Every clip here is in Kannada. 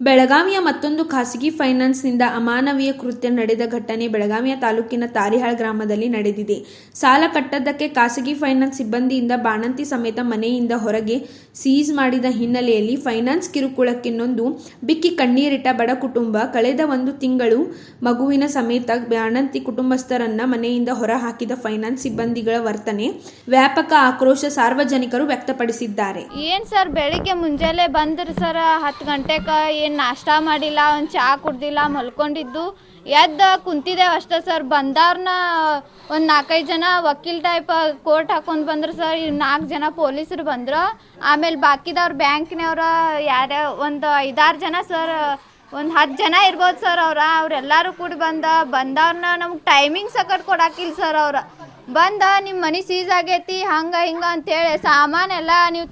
ಬೆಳಗಾವಿಯ ಮತ್ತೊಂದು ಖಾಸಗಿ ಫೈನಾನ್ಸ್ನಿಂದ ಅಮಾನವೀಯ ಕೃತ್ಯ ನಡೆದ ಘಟನೆ ಬೆಳಗಾವಿಯ ತಾಲೂಕಿನ ತಾರಿಹಾಳ್ ಗ್ರಾಮದಲ್ಲಿ ನಡೆದಿದೆ. ಸಾಲ ಕಟ್ಟದ್ದಕ್ಕೆ ಖಾಸಗಿ ಫೈನಾನ್ಸ್ ಸಿಬ್ಬಂದಿಯಿಂದ ಬಾಣಂತಿ ಸಮೇತ ಮನೆಯಿಂದ ಹೊರಗೆ ಸೀಸ್ ಮಾಡಿದ ಹಿನ್ನೆಲೆಯಲ್ಲಿ ಫೈನಾನ್ಸ್ ಕಿರುಕುಳಕ್ಕೆ ನೊಂದು ಬಿಕ್ಕಿ ಕಣ್ಣೀರಿಟ್ಟ ಬಡ ಕುಟುಂಬ ಕಳೆದ 1 ತಿಂಗಳು ಮಗುವಿನ ಸಮೇತ ಬಾಣಂತಿ ಕುಟುಂಬಸ್ಥರನ್ನ ಮನೆಯಿಂದ ಹೊರ ಹಾಕಿದ ಫೈನಾನ್ಸ್ ಸಿಬ್ಬಂದಿಗಳ ವರ್ತನೆ ವ್ಯಾಪಕ ಆಕ್ರೋಶ ಸಾರ್ವಜನಿಕರು ವ್ಯಕ್ತಪಡಿಸಿದ್ದಾರೆ. ಏನ್ ಸರ್, ಬೆಳಿಗ್ಗೆ ಮುಂಜಾನೆ ಬಂದ್ರಿ ಸರ್ 10 ಗಂಟೆಗೆ, ಏನು ನಾಷ್ಟ ಮಾಡಿಲ್ಲ, ಒಂದು ಚಹಾ ಕುಡ್ದಿಲ್ಲ, ಮಲ್ಕೊಂಡಿದ್ದು ಎದ್ದು ಕುಂತಿದ್ದೇವೆ ಅಷ್ಟೇ ಸರ್. ಬಂದವ್ರನ್ನ ಒಂದು 4-5 ಜನ ವಕೀಲ್ ಟೈಪ್ ಕೋರ್ಟ್ ಹಾಕೊಂಡು ಬಂದ್ರು ಸರ್. 4 ಜನ ಪೊಲೀಸರು ಬಂದರು. ಆಮೇಲೆ ಬಾಕಿದವ್ರು ಬ್ಯಾಂಕ್ನವ್ರ ಯಾರ್ಯಾರ ಒಂದು 5-6 ಜನ ಸರ್, ಒಂದು 10 ಜನ ಇರ್ಬೋದು ಸರ್. ಅವರೆಲ್ಲರೂ ಕೂಡಿ ಬಂದವ್ರನ್ನ ನಮ್ಗೆ ಟೈಮಿಂಗ್ ಸಕಟ್ ಕೊಡಾಕಿಲ್ಲ ಸರ್. ಬಂದ ನಿಮ್ಮ ಮನೆ ಸೀಸ್ ಆಗೈತಿ ಹಂಗೆ ಹಿಂಗೆ ಅಂತೇಳಿ ಸಾಮಾನೆಲ್ಲ ನೀವು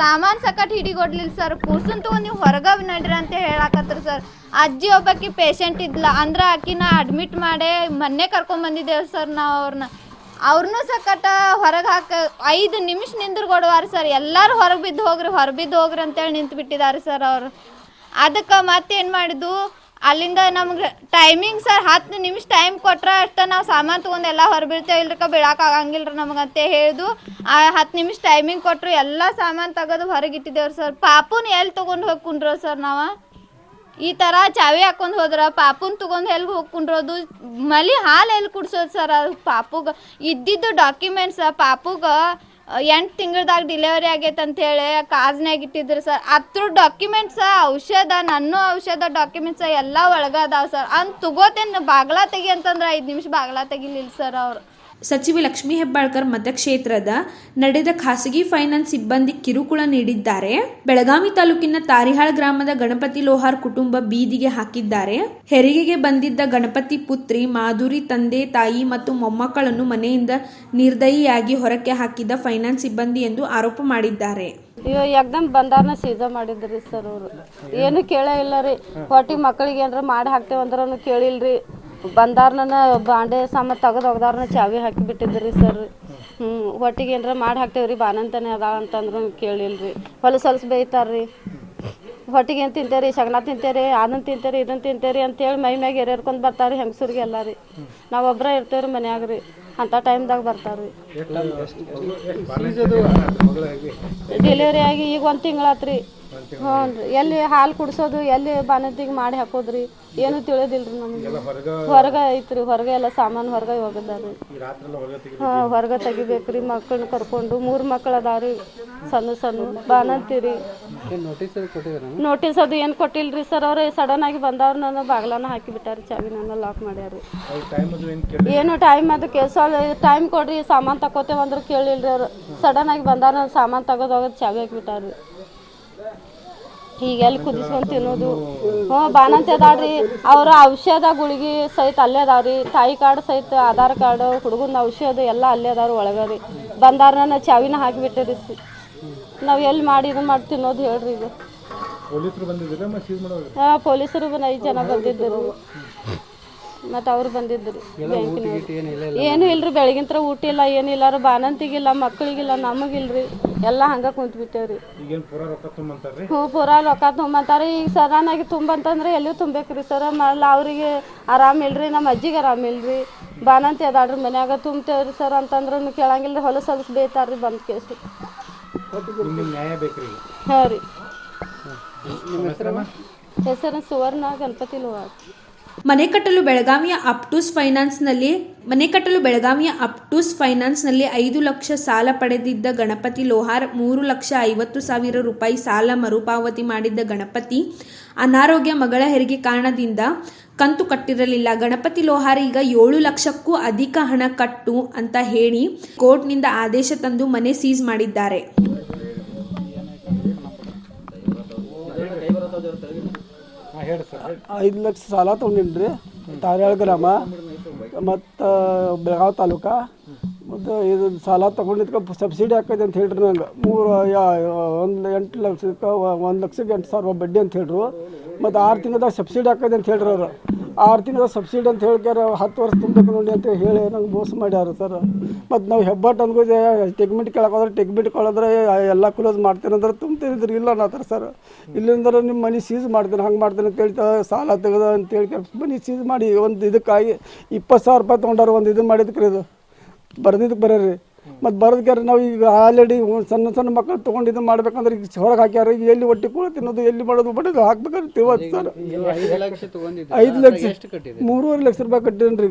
ಸಾಮಾನು ಸಕಟ್ ಹಿಡಿಗೊಡ್ಲಿಲ್ಲ ಸರ್. ಕೂರ್ಸನ್ ತಗೊಂಡು ನೀವು ಹೊರಗೆ ನಡ್ರಿ ಅಂತ ಹೇಳಾಕತ್ರಿ ಸರ್. ಅಜ್ಜಿ ಒಬ್ಬಾಕಿ ಪೇಷಂಟ್ ಇದ್ಲ ಅಂದ್ರೆ ಆಕಿನ ಅಡ್ಮಿಟ್ ಮಾಡಿ ಮೊನ್ನೆ ಕರ್ಕೊಂಬಂದಿದ್ದೇವೆ ಸರ್. ನಾವು ಅವ್ರನ್ನೂ ಸಕಟ ಹೊರಗೆ 5 ನಿಮಿಷ ನಿಂದ್ರಗೊಡುವಾರ ಸರ್. ಎಲ್ಲರೂ ಹೊರಗೆ ಬಿದ್ದು ಹೋಗ್ರಿ ಅಂತೇಳಿ ನಿಂತು ಬಿಟ್ಟಿದ್ದಾರೆ ಸರ್ ಅವರು. ಅದಕ್ಕೆ ಮತ್ತೇನು ಮಾಡಿದ್ದು, ಅಲ್ಲಿಂದ ನಮ್ಗೆ ಟೈಮಿಂಗ್ ಸರ್ 10 ನಿಮಿಷ ಟೈಮ್ ಕೊಟ್ರೆ ಅಷ್ಟೇ ನಾವು ಸಾಮಾನು ತೊಗೊಂಡು ಎಲ್ಲ ಹೊರಬೀಳ್ತೇವೆ, ಇಲ್ರಕ್ಕ ಬೀಳಕ್ಕೆ ಆಗಂಗಿಲ್ಲ ರೀ ನಮಗಂತ ಹೇಳಿದು. 10 ನಿಮಿಷ ಟೈಮಿಂಗ್ ಕೊಟ್ಟರು ಎಲ್ಲ ಸಾಮಾನು ತೆಗೆದು ಹೊರಗಿಟ್ಟಿದ್ದೇವ್ರಿ ಸರ್. ಪಾಪುನ ಎಲ್ಲಿ ತೊಗೊಂಡು ಹೋಗಿ ಕುಂಡ್ರೋ ಸರ್ ನಾವು? ಈ ಥರ ಚಾವಿ ಹಾಕೊಂಡು ಹೋದ್ರೆ ಪಾಪುನ ತೊಗೊಂಡು ಎಲ್ಲಿ ಹೋಗಿ ಕುಂಡ್ರೋದು? ಮಲಿ ಹಾಲು ಎಲ್ಲಿ ಕುಡ್ಸೋದು ಸರ್? ಅದು ಪಾಪುಗೆ ಇದ್ದಿದ್ದು ಡಾಕ್ಯುಮೆಂಟ್ಸ್ ಪಾಪುಗೆ 8 ತಿಂಗಳದಾಗ ಡಿಲಿವರಿ ಆಗೈತೆ ಅಂತೇಳಿ ಕಾಜ್ನಾಗ ಇಟ್ಟಿದ್ರು ಸರ್. ಅದ್ರ ಡಾಕ್ಯುಮೆಂಟ್ಸ, ನನ್ನ ಔಷಧ ಡಾಕ್ಯುಮೆಂಟ್ಸ ಎಲ್ಲ ಒಳಗದಾವ ಸರ್. ತಗೋತೇನೆ ಬಾಗ್ಲ ತೆಗಿ ಅಂತಂದ್ರೆ 5 ನಿಮಿಷ ಬಾಗ್ಲ ತೆಗಿಲಿಲ್ಲ ಸರ್ ಅವರು. ಸಚಿವೆ ಲಕ್ಷ್ಮೀ ಹೆಬ್ಬಾಳ್ಕರ್ ಮತಕ್ಷೇತ್ರದ ನಡೆದ ಖಾಸಗಿ ಫೈನಾನ್ಸ್ ಸಿಬ್ಬಂದಿ ಕಿರುಕುಳ ನೀಡಿದ್ದಾರೆ. ಬೆಳಗಾವಿ ತಾಲೂಕಿನ ತಾರಿಹಾಳ್ ಗ್ರಾಮದ ಗಣಪತಿ ಲೋಹಾರ್ ಕುಟುಂಬ ಬೀದಿಗೆ ಹಾಕಿದ್ದಾರೆ. ಹೆರಿಗೆಗೆ ಬಂದಿದ್ದ ಗಣಪತಿ ಪುತ್ರಿ ಮಾಧುರಿ ತಂದೆ ತಾಯಿ ಮತ್ತು ಮೊಮ್ಮಕ್ಕಳನ್ನು ಮನೆಯಿಂದ ನಿರ್ದಯಿಯಾಗಿ ಹೊರಕ್ಕೆ ಹಾಕಿದ ಫೈನಾನ್ಸ್ ಸಿಬ್ಬಂದಿ ಎಂದು ಆರೋಪ ಮಾಡಿದ್ದಾರೆ. ಏಕ್ದಮ್ ಬಂದಾರನ ಸೀಜ ಮಾಡಿದ್ರಿ ಸರ್. ಅವರು ಏನು ಕೇಳೇ ಇಲ್ಲ ರೀ. ಹೊಟ್ಟಿಗೆ ಮಕ್ಕಳಿಗೆ ಏನಾರ ಮಾಡಿ ಹಾಕ್ತೇವಂದ್ರೂ ಕೇಳಿಲ್ರಿ. ಬಂದಾರ್ನ ಬಾಂಡೆ ಸಾಮಾನು ತೆಗೆದು ಒಗ್ದಾರನ ಚಾವಿ ಹಾಕಿ ಬಿಟ್ಟಿದ್ರಿ ಸರ್. ಹೊಟ್ಟಿಗೆ ಏನಾರ ಮಾಡಿ ಹಾಕ್ತೇವ್ರಿ ಬಾನಂತಾನೆ ಅದಾಳ ಅಂತಂದ್ರೂ ಕೇಳಿಲ್ರಿ. ಹೊಲಸು ಬೈತಾರ್ರಿ. ಹೊಟ್ಟಿಗೆ ಏನು ತಿಂತೇರಿ, ಶಗನ ತಿಂತೇರಿ, ಅದನ್ನು ತಿಂತೇರಿ, ಇದನ್ನು ತಿಂತೇರಿ ಅಂತೇಳಿ ಮೈ ಮ್ಯಾಗ ಎರ್ಕೊಂಡು ಬರ್ತಾರೆ ಹೆಂಗಸರಿಗೆ ಎಲ್ಲ ರೀ. ನಾವು ಒಬ್ಬರೇ ಇರ್ತೇವ್ರಿ ಮನ್ಯಾಗ ರೀ. ಅಂಥ ಟೈಮ್ದಾಗ ಬರ್ತಾರೆ ರೀ. ಡೆಲಿವರಿ ಆಗಿ ಈಗ 1 ತಿಂಗಳಾತ್ರಿ. ಹ್ಞೂ ರೀ. ಎಲ್ಲಿ ಹಾಲು ಕುಡಿಸೋದು, ಎಲ್ಲಿ ಬಾಣಂತಿಗೆ ಮಾಡಿ ಹಾಕೋದ್ರಿ ಏನು ತಿಳಿದಿಲ್ರಿ ನಮಗೆ. ಹೊರಗೆ ಐತ್ರಿ, ಹೊರಗೆ ಎಲ್ಲ ಸಾಮಾನು ಹೊರಗೆ ಹೋಗಿದ್ದಾರಿ. ಹಾಂ, ಹೊರಗೆ ತೆಗಿಬೇಕ್ರಿ. ಮಕ್ಕಳನ್ನ ಕರ್ಕೊಂಡು 3 ಮಕ್ಕಳು ಅದಾವ್ರಿ, ಸಣ್ಣ ಬಾಣಂತಿರಿ. ನೋಟಿಸ್ ಅದು ಏನು ಕೊಟ್ಟಿಲ್ರಿ ಸರ್. ಅವ್ರು ಸಡನ್ ಆಗಿ ಬಂದವ್ರು ನನ್ನ ಬಾಗ್ಲನ ಹಾಕಿಬಿಟ್ಟಾರಿ, ಚಾವಿನ ಲಾಕ್ ಮಾಡ್ಯಾರಿ. ಏನು ಟೈಮ್ ಅದಕ್ಕೆ ಟೈಮ್ ಕೊಡ್ರಿ, ಸಾಮಾನು ತಗೋತೇವಂದ್ರೆ ಕೇಳಿಲ್ರಿ ಅವ್ರು. ಸಡನ್ ಆಗಿ ಬಂದಾರ ಸಾಮಾನು ತೆಗೆದು ಹೋಗೋದು ಚಾವಿ ಹಾಕಿಬಿಟ್ಟಾರಿ. ಹೀಗೆಲ್ಲಿ ಕುದಿಸ್ಕೊಂಡು ತಿನ್ನೋದು. ಬಾಣಂತಿ ಅದಾಳ್ರಿ. ಅವ್ರ ಔಷಧ ಗುಳಿಗೆ ಸಹಿತ ಅಲ್ಲೇ ಅದಾವ್ರಿ. ತಾಯಿ ಕಾರ್ಡ್ ಸಹಿತ, ಆಧಾರ್ ಕಾರ್ಡ್, ಹುಡುಗನ ಔಷಧ ಎಲ್ಲ ಅಲ್ಲೇ ಅದಾವ್ರಿ ಒಳಗೆ ರೀ. ಬಂದಾರನ ಚಾವಿನ ಹಾಕಿಬಿಟ್ಟಿರಿ. ನಾವು ಎಲ್ಲಿ ಮಾಡಿ ಇದನ್ನು ಮಾಡಿ ತಿನ್ನೋದು ಹೇಳ್ರಿ. ಈಗ ಪೊಲೀಸರು 5 ಜನ ಬಂದಿದ್ದರು. ಮತ್ತು ಅವ್ರು ಬಂದಿದ್ದರು ಬ್ಯಾಂಕಿನವ್ರು. ಏನೂ ಇಲ್ರಿ. ಬೆಳಗಿಂತ್ರ ಊಟ ಇಲ್ಲ, ಏನಿಲ್ಲ ರೀ. ಬಾಣಂತಿಗಿಲ್ಲ, ಮಕ್ಕಳಿಗಿಲ್ಲ, ನಮಗಿಲ್ರಿ. ಎಲ್ಲ ಹಂಗೆ ಕುಂತ್ಬಿಟ್ಟೇವ್ರಿ. ಹ್ಞೂ, ಪೂರಾ ರೊಕ್ಕ ತುಂಬಂತಾರೆ. ಈಗ ಸಡನ್ನಾಗಿ ತುಂಬಂತಂದ್ರೆ ಎಲ್ಲಿಯೂ ತುಂಬೇಕ್ರಿ ಸರ್. ಅವ್ರಿಗೆ ಆರಾಮಿಲ್ರಿ, ನಮ್ಮ ಅಜ್ಜಿಗೆ ಆರಾಮಿಲ್ರಿ. ಬಾಣಂತಿ ಅದಾಳ್ರಿ ಮನ್ಯಾಗ, ತುಂಬ್ತೇವ್ರಿ ಸರ್ ಅಂತಂದ್ರೂ ಕೇಳಂಗಿಲ್ಲ ರೀ. ಹೊಲಸು ಬೇಯ್ತಾರ್ರಿ ಬಂದ ಕೇಸು. ಹಾಂ ರೀ. ಹೆಸರು ಸುವರ್ಣ ಗಣಪತಿ ಲೋಹಾರ್. ಮನೆ ಕಟ್ಟಲು ಬೆಳಗಾವಿಯ ಅಪ್ಟೂಸ್ ಫೈನಾನ್ಸ್ನಲ್ಲಿ 5 ಲಕ್ಷ ಸಾಲ ಪಡೆದಿದ್ದ ಗಣಪತಿ ಲೋಹಾರ್ 3,50,000 ರೂಪಾಯಿ ಸಾಲ ಮರುಪಾವತಿ ಮಾಡಿದ್ದ ಗಣಪತಿ ಅನಾರೋಗ್ಯ, ಮಗಳ ಹೆರಿಗೆ ಕಾರಣದಿಂದ ಕಂತು ಕಟ್ಟಿರಲಿಲ್ಲ. ಗಣಪತಿ ಲೋಹಾರ್ ಈಗ 7 ಲಕ್ಷಕ್ಕೂ ಅಧಿಕ ಹಣ ಕಟ್ಟು ಅಂತ ಹೇಳಿ ಕೋರ್ಟ್ನಿಂದ ಆದೇಶ ತಂದು ಮನೆ ಸೀಸ್ ಮಾಡಿದ್ದಾರೆ. 5 ಲಕ್ಷ ಸಾಲ ತೊಗೊಂಡಿನ್ರಿ. ತಾರಿಹಾಳ್ ಗ್ರಾಮ ಮತ್ತು ಬೆಳಗಾವಿ ತಾಲೂಕ ಮತ್ತು ಇದು ಸಾಲ ತೊಗೊಂಡಿದ್ಕೆ ಸಬ್ಸಿಡಿ ಹಾಕೈತೆ ಅಂತ ಹೇಳ್ರಿ ನಂಗೆ 8 ಲಕ್ಷಕ್ಕೆ 1,80,000 ಬಡ್ಡಿ ಅಂತ ಹೇಳ್ರು. ಮತ್ತು 6 ತಿಂಗಳದಾಗ ಸಬ್ಸಿಡಿ ಹಾಕೈತೆ ಅಂತ ಹೇಳ್ರಿ ಅವ್ರು. 6 ತಿಂಗಳ ಸಬ್ಸಿಡಿ ಅಂತ ಹೇಳ್ಕ್ಯಾರ 10 ವರ್ಷ ತುಂಬಬೇಕು ನೋಡಿ ಅಂತ ಹೇಳಿ ನಂಗೆ ಮೋಸ ಮಾಡ್ಯಾರ ಸರ್. ಮತ್ತು ನಾವು ಹೆಬ್ಬಟ್ಟು ಅನ್ಕೋದೆ ಟೆಕ್ಮಿಟ್ ಕೇಳೋದ್ರೆ ಟೆಕ್ಮಿಟ್ ಕೊಳೋದ್ರೆ ಎಲ್ಲ ಕ್ಲೋಸ್ ಮಾಡ್ತೀನಿ ಅಂದ್ರೆ ತುಂಬ್ತಿದ್ರು ಇಲ್ಲ ಅನ್ನತ್ತಾರೆ ಸರ್. ಇಲ್ಲಿಂದ್ರೆ ನಿಮ್ಮ ಮನೆ ಸೀಸ್ ಮಾಡ್ತೀನಿ ಹಂಗೆ ಮಾಡ್ತೀನಿ ಅಂತ ಹೇಳ್ತಾ ಸಾಲ ತೆಗೆದ ಅಂತ ಹೇಳಿ ಮನೆ ಸೀಸ್ ಮಾಡಿ ಒಂದು ಇದಕ್ಕಾಗಿ 20,000 ರೂಪಾಯಿ ತೊಗೊಂಡಾರ ಒಂದು ಇದು ಮಾಡಿದಕ್ರಿ ಇದು ಬರ್ದಿದ್ದಕ್ಕೆ ಬರೀ. ಮತ್ತು ಬರೋದಕ್ಕೆ ನಾವು ಈಗ ಆಲ್ರೆಡಿ ಸಣ್ಣ ಮಕ್ಕಳು ತೊಗೊಂಡು ಇದು ಮಾಡ್ಬೇಕಂದ್ರೆ ಈಗ ಹೊರಗೆ ಹಾಕ್ಯಾರ. ಈಗ ಎಲ್ಲಿ ಒಟ್ಟಿ ಕೂಡ ತಿನ್ನೋದು ಎಲ್ಲಿ ಮಾಡೋದು ಬಡೋದು ಹಾಕ್ಬೇಕಂತ ತಿಳ್ವತ್ತು ಸರ್. 5 ಲಕ್ಷ 3.5 ಲಕ್ಷ ರೂಪಾಯಿ ಕಟ್ಟಿದ್ದೀನಿ ರೀ.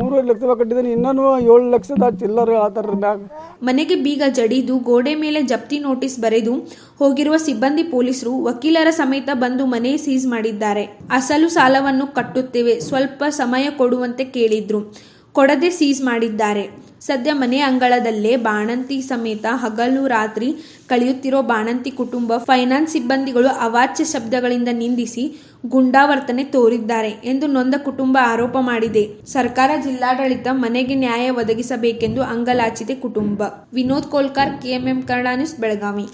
3.5 ಲಕ್ಷ ರೂಪಾಯಿ ಕಟ್ಟಿದ್ದೀನಿ. ಇನ್ನೂ 7 ಲಕ್ಷದ ಚಿಲ್ಲರ್ ಆ ಥರ ಬ್ಯಾಗ್. ಮನೆಗೆ ಬೀಗ ಜಡಿದು ಗೋಡೆ ಮೇಲೆ ಜಪ್ತಿ ನೋಟಿಸ್ ಬರೆದು ಹೋಗಿರುವ ಸಿಬ್ಬಂದಿ ಪೊಲೀಸರು ವಕೀಲರ ಸಮೇತ ಬಂದು ಮನೆ ಸೀಸ್ ಮಾಡಿದ್ದಾರೆ. ಅಸಲು ಸಾಲವನ್ನು ಕಟ್ಟುತ್ತೇವೆ, ಸ್ವಲ್ಪ ಸಮಯ ಕೊಡುವಂತೆ ಕೇಳಿದ್ರು, ಕೊಡದೆ ಸೀಸ್ ಮಾಡಿದ್ದಾರೆ. ಸದ್ಯ ಮನೆ ಅಂಗಳದಲ್ಲೇ ಬಾಣಂತಿ ಸಮೇತ ಹಗಲು ರಾತ್ರಿ ಕಳೆಯುತ್ತಿರೋ ಬಾಣಂತಿ ಕುಟುಂಬ ಫೈನಾನ್ಸ್ ಸಿಬ್ಬಂದಿಗಳು ಅವಾಚ್ಯ ಶಬ್ದಗಳಿಂದ ನಿಂದಿಸಿ ಗುಂಡಾವರ್ತನೆ ತೋರಿದ್ದಾರೆ ಎಂದು ನೊಂದ ಕುಟುಂಬ ಆರೋಪ ಮಾಡಿದೆ. ಸರ್ಕಾರ ಜಿಲ್ಲಾಡಳಿತ ಮನೆಗೆ ನ್ಯಾಯ ಒದಗಿಸಬೇಕೆಂದು ಅಂಗಲಾಚಿದೆ ಕುಟುಂಬ. Vinod Kolkar, KMM Kannada news, Belagavi.